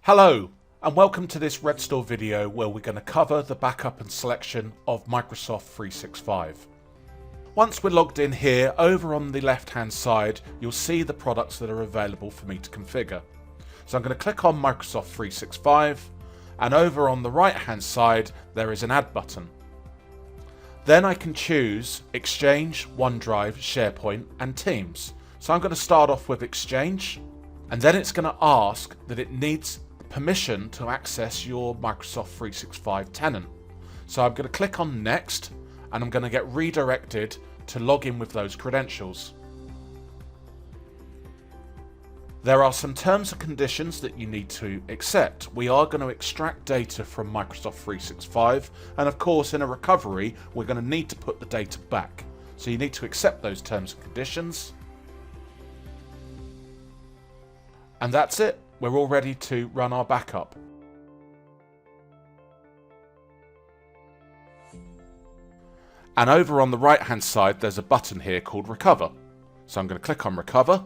Hello and welcome to this Redstore video where we're going to cover the backup and selection of Microsoft 365. Once we're logged in here, over on the left hand side you'll see the products that are available for me to configure. So I'm going to click on Microsoft 365 and over on the right hand side there is an add button. Then I can choose Exchange, OneDrive, SharePoint and Teams. So I'm going to start off with Exchange, and then it's going to ask that it needs permission to access your Microsoft 365 tenant. So I'm going to click on Next and I'm going to get redirected to log in with those credentials. There are some terms and conditions that you need to accept. We are going to extract data from Microsoft 365, and of course in a recovery we're going to need to put the data back. So you need to accept those terms and conditions. And that's it. We're all ready to run our backup. And over on the right hand side there's a button here called Recover. So I'm going to click on Recover.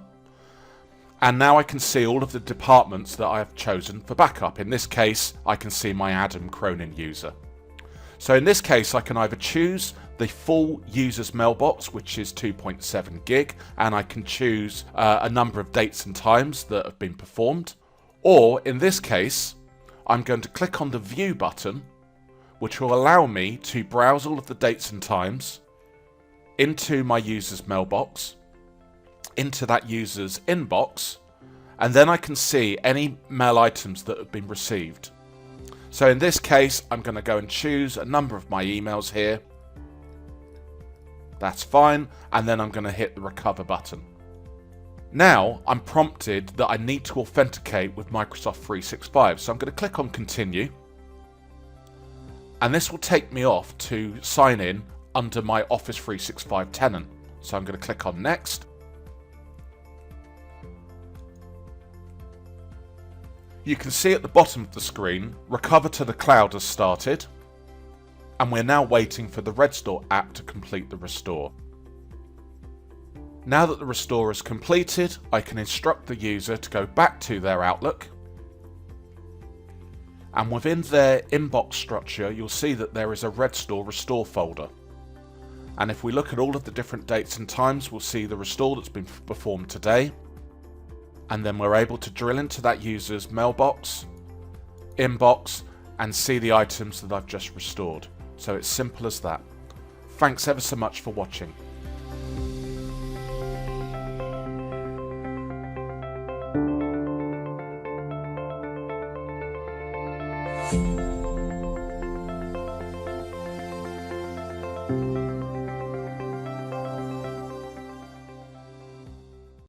And now I can see all of the departments that I have chosen for backup. In this case, I can see my Adam Cronin user. So in this case, I can either choose the full user's mailbox, which is 2.7 gig, and I can choose a number of dates and times that have been performed. Or in this case, I'm going to click on the View button, which will allow me to browse all of the dates and times into my user's mailbox, into that user's inbox, and then I can see any mail items that have been received. So in this case I'm going to go and choose a number of my emails here. That's fine, and then I'm going to hit the Recover button. Now I'm prompted that I need to authenticate with Microsoft 365, so I'm going to click on Continue, and this will take me off to sign in under my Office 365 tenant. So I'm going to click on Next. You can see at the bottom of the screen, Recover to the Cloud has started, and we're now waiting for the Redstore app to complete the restore. Now that the restore is completed, I can instruct the user to go back to their Outlook, and within their inbox structure you'll see that there is a Redstore restore folder. And if we look at all of the different dates and times, we'll see the restore that's been performed today. And then we're able to drill into that user's mailbox, inbox, and see the items that I've just restored. So it's simple as that. Thanks ever so much for watching.